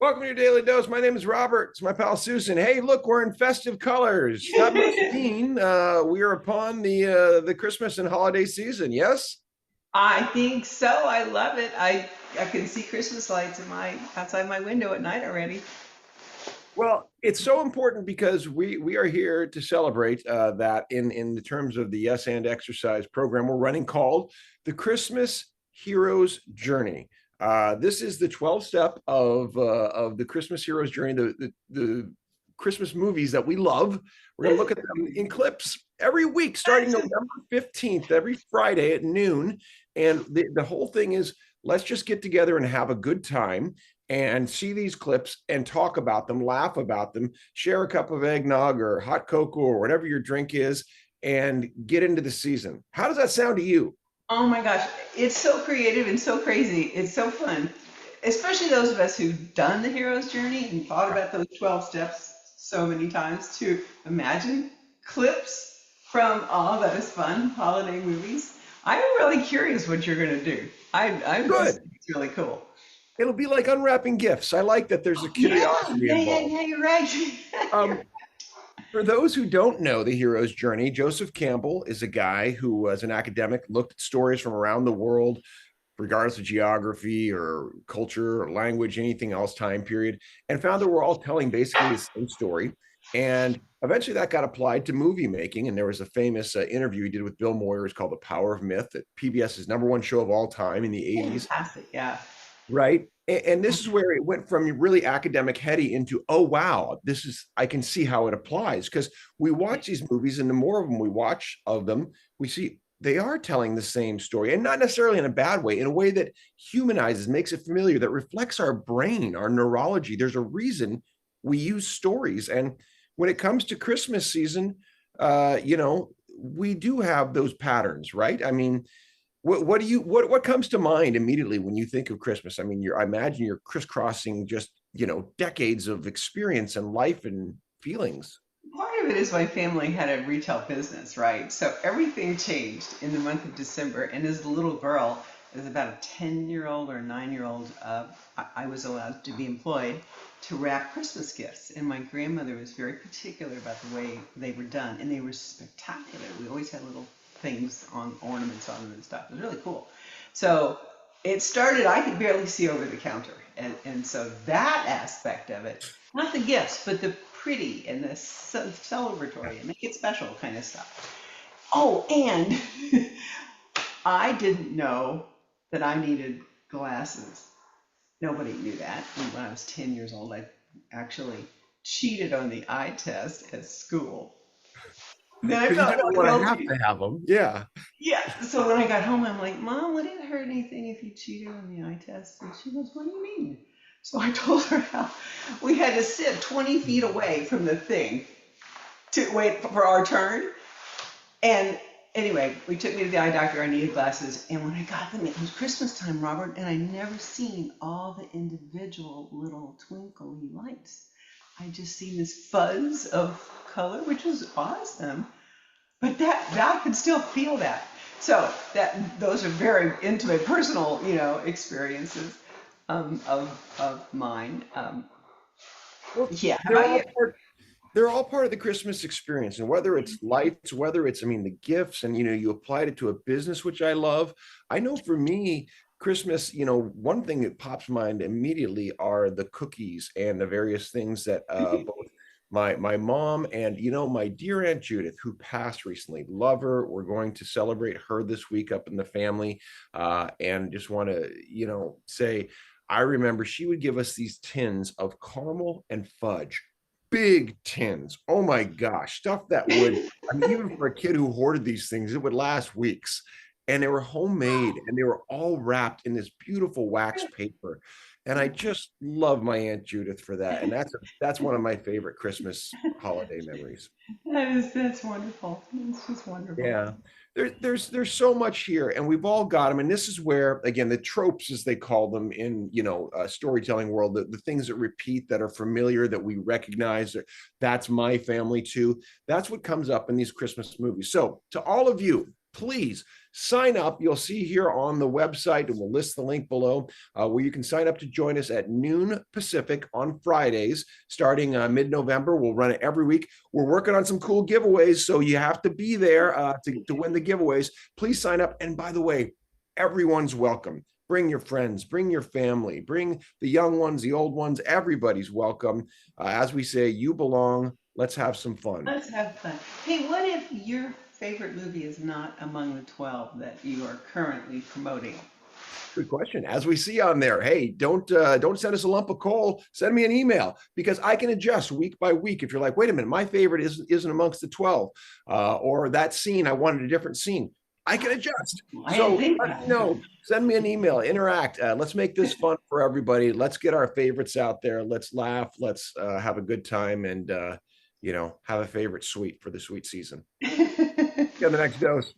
Welcome to your Daily Dose. My name is Robert. It's my pal Susan. Hey, look, we're in festive colors. That must mean we are upon the Christmas and holiday season. Yes. I think so. I love it. I can see Christmas lights in my outside my window at night already. Well, it's so important because we are here to celebrate that in the terms of the Yes and Exercise program we're running called the Christmas Hero's Journey. This is the 12 step of the Christmas Hero's Journey, the Christmas movies that we love. We're going to look at them in clips every week, starting November 15th, every Friday at noon. And the whole thing is let's just get together and have a good time and see these clips and talk about them, laugh about them, share a cup of eggnog or hot cocoa or whatever your drink is, and get into the season. How does that sound to you? Oh my gosh, it's so creative and so crazy. It's so fun, especially those of us who've done the hero's journey and thought about those 12 steps so many times to imagine clips from all those fun holiday movies. I'm really curious what you're going to do. I'm just, Good. it's really cool. It'll be like unwrapping gifts. I like that there's a Yeah, curiosity yeah, yeah, involved. yeah, you're right. Um, for those who don't know the hero's journey, Joseph Campbell is a guy who, as an academic, looked at stories from around the world, regardless of geography or culture or language, anything else, time period, and found that we're all telling basically the same story. And eventually that got applied to movie making. And there was a famous interview he did with Bill Moyers called The Power of Myth, that PBS's number one show of all time in the 80s. Fantastic, yeah. Right. And this is where it went from really academic heady into, oh, wow, this is, I can see how it applies. Because we watch these movies, and the more of them we watch of them, we see they are telling the same story, and not necessarily in a bad way, in a way that humanizes, makes it familiar, that reflects our brain, our neurology. There's a reason we use stories. And when it comes to Christmas season, we do have those patterns, right? I mean, what do you what comes to mind immediately when you think of Christmas? I mean, I imagine you're crisscrossing just, decades of experience and life and feelings. Part of it is my family had a retail business, right? So everything changed in the month of December. And as a little girl, as about a 10-year-old or 9-year-old, I was allowed to be employed to wrap Christmas gifts. And my grandmother was very particular about the way they were done. And they were spectacular. We always had little things on ornaments on them and stuff. It was really cool. So it started, I could barely see over the counter. And so that aspect of it, not the gifts, but the pretty and the celebratory and make it special kind of stuff. Oh, and I didn't know that I needed glasses. Nobody knew that. And when I was 10 years old, I actually cheated on the eye test at school. Then I Because you felt didn't really want to have guilty. to have them. Yeah. Yeah. So when I got home, I'm like, Mom, would it hurt anything if you cheated on the eye test? And she goes, What do you mean? So I told her how we had to sit 20 feet away from the thing to wait for our turn. And anyway, we took me to the eye doctor. I needed glasses. And when I got them, it was Christmas time, Robert, and I never seen all the individual little twinkly lights. I just seen this fuzz of color, which was awesome. But that I could still feel that. So that those are very intimate, personal, experiences of mine. Well, Yeah. How they're about all you? part they're all part of the Christmas experience. And whether it's lights, whether it's, I mean, the gifts, and you applied it to a business, which I love. I know for me, Christmas, one thing that pops mind immediately are the cookies and the various things that both my mom and my dear Aunt Judith, who passed recently, love her. We're going to celebrate her this week up in the family, and just want to say I remember she would give us these tins of caramel and fudge, big tins. Oh my gosh, stuff that would, I mean, even for a kid who hoarded these things, it would last weeks. And they were homemade and they were all wrapped in this beautiful wax paper. And I just love my Aunt Judith for that. And that's one of my favorite Christmas holiday memories. That's wonderful. It's just wonderful. Yeah. There's so much here, and we've all got them. And this is where, again, the tropes, as they call them in storytelling world, the things that repeat, that are familiar, that we recognize. That's my family too. That's what comes up in these Christmas movies. So to all of you, please sign up. You'll see here on the website, and we'll list the link below, where you can sign up to join us at noon Pacific on Fridays, starting mid-November. We'll run it every week. We're working on some cool giveaways, so you have to be there to win the giveaways. Please sign up. And by the way, everyone's welcome. Bring your friends, bring your family, bring the young ones, the old ones. Everybody's welcome. As we say, you belong. Let's have some fun. Let's have fun. Hey, what if your favorite movie is not among the 12 that you are currently promoting? Good question. As we see on there, hey, don't send us a lump of coal. Send me an email, because I can adjust week by week. If you're like, wait a minute, my favorite isn't amongst the 12, or that scene, I wanted a different scene, I can adjust. So let me know. Send me an email. Interact. Let's make this fun for everybody. Let's get our favorites out there. Let's laugh. Let's have a good time, and have a favorite sweet for the sweet season. Get the next dose.